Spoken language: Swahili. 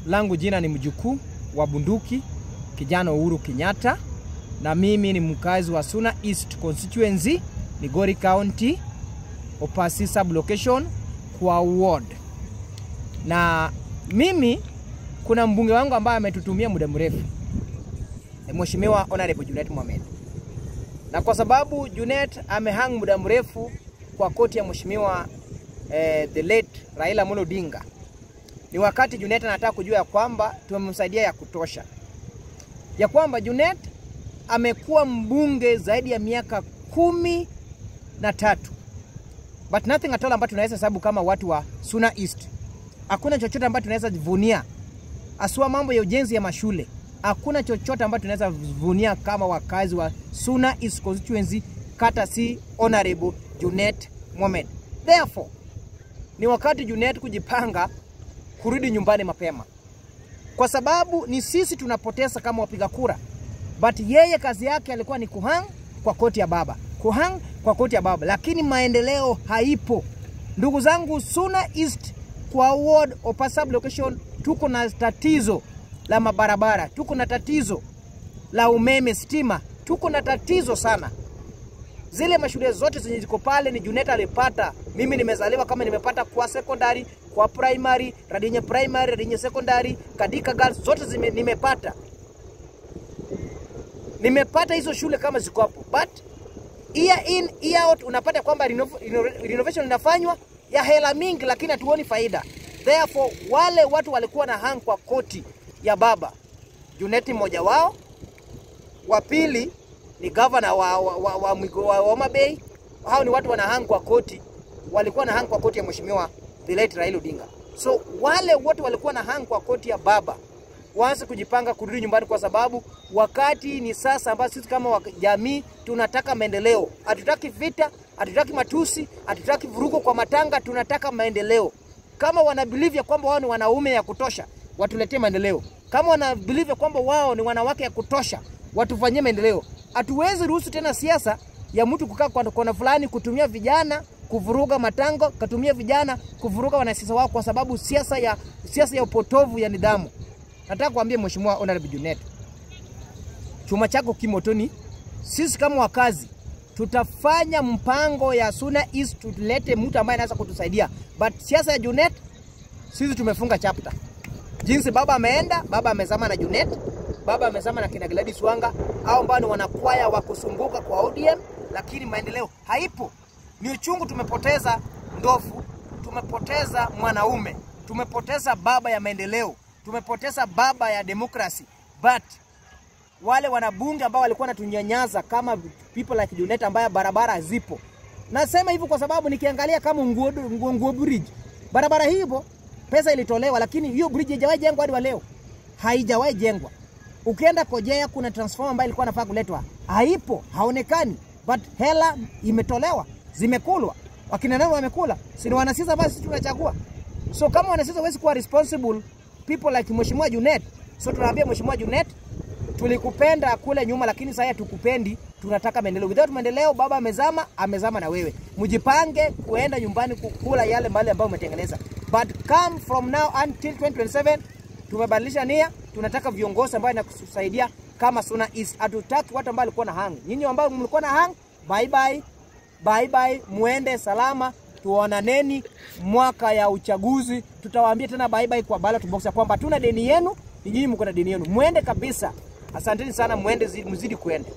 Langu jina ni mjukuu wa bunduki kijana Uhuru Kenyatta, na mimi ni mkazi wa Suna East Constituency, Migori County, Opasi Sub-Location kwa ward. Na mimi kuna mbunge wangu ambaye ametutumia muda mrefu, Mheshimiwa Honorable Junet Mohamed. Na kwa sababu Junet amehang muda mrefu kwa koti ya Mheshimiwa the late Raila Amolo Odinga, ni wakati Junet anataka kujua ya kwamba tumemsaidia ya kutosha, ya kwamba Junet amekuwa mbunge zaidi ya miaka 13, but nothing at all ambacho tunaweza hesabu kama watu wa Suna East. Hakuna chochote ambacho tunaweza jivunia, aswa mambo ya ujenzi ya mashule. Hakuna chochote ambacho tunaweza jivunia kama wakazi wa Suna East Constituency kata si Honorable Junet Mohamed. Therefore, ni wakati Junet kujipanga kurudi nyumbani mapema, kwa sababu ni sisi tunapoteza kama wapiga kura, but yeye kazi yake alikuwa ni kuhang kwa koti ya baba, kuhang kwa koti ya baba, lakini maendeleo haipo. Ndugu zangu, Suna East kwa ward Opasi Sub-Location tuko na tatizo la mabarabara, tuko na tatizo la umeme, stima, tuko na tatizo sana. Zile mashule zote zenye ziko pale ni Junet alipata. Mimi nimezaliwa kama nimepata kwa secondary, kwa primary, Radinye primary, Radinye secondary, Kadika girls, zote nimepata. Nimepata hizo shule kama ziko hapo. But year in year out unapata kwamba renovation inafanywa ya hela mingi, lakini hatuoni faida. Therefore, wale watu walikuwa na hang kwa koti ya baba, Junet mmoja wao, wa pili ni governor wa Homa Bay. Hao ni watu wana hang kwa koti, walikuwa na hang kwa koti ya Mheshimiwa the late Raila Odinga. So wale wote walikuwa na hang kwa koti ya baba waanze kujipanga kurudi nyumbani, kwa sababu wakati ni sasa ambao sisi kama jamii tunataka maendeleo. Hatutaki vita, hatutaki matusi, hatutaki vurugo kwa matanga, tunataka maendeleo. Kama wana believe ya kwamba wao ni wanaume ya kutosha, watuletee maendeleo. Kama wana believe ya kwamba wao ni wanawake ya kutosha, watufanyie maendeleo. Hatuwezi ruhusu tena siasa ya mtu kukaa kwa kona fulani kutumia vijana kuvuruga matango, kutumia vijana kuvuruga wanasiasa wao, kwa sababu siasa ya upotovu ya nidhamu. Nataka kuambia Mheshimiwa Honorable Junet, chuma chako kimotoni. Sisi kama wakazi tutafanya mpango ya Suna East, tulete mtu ambaye anaweza kutusaidia. But siasa ya Junet sisi tumefunga chapter. Jinsi baba ameenda, baba amezama na Junet, baba amezama na kina Gladys Wanga, au ambao ni wanakwaya wa kusumbuka kwa ODM, lakini maendeleo haipo. Ni uchungu, tumepoteza ndofu, tumepoteza mwanaume, tumepoteza baba ya maendeleo, tumepoteza baba ya demokrasi. But wale wanabunge ambao walikuwa wanatunyanyasa kama people like Junet ambaye barabara zipo. Nasema hivyo kwa sababu nikiangalia kama Nguo Bridge, barabara hiyo pesa ilitolewa, lakini hiyo bridge haijawahi jengwa hadi leo. Haijawahi jengwa. Ukienda Kojea kuna transformer ambayo ilikuwa inafaa kuletwa, haipo, haonekani. But hela imetolewa, zimekulwa. Wakina nani wamekula? Si wanasiasa basi tunachagua. So kama wanasiasa hawezi kuwa responsible people like Mheshimiwa Junet, so tunaambia Mheshimiwa Junet, tulikupenda kule nyuma, lakini sasa tukupendi, tunataka maendeleo. Without maendeleo baba amezama na wewe. Mjipange kuenda nyumbani kukula yale mali ambayo umetengeneza. But come from now until 2027 tumebadilisha nia, tunataka viongozi ambao wanakusaidia kama Suna East. Hatutaki watu ambao walikuwa na hang. Nyinyi ambao mlikuwa na hang, bye bye, muende salama. Tuonaneni mwaka ya uchaguzi. Tutawaambia tena bye bye kwa ballot box, kwamba hatuna deni yenu, nyinyi mko na deni yenu. Muende kabisa. Asanteni sana, muende mzidi kuenda.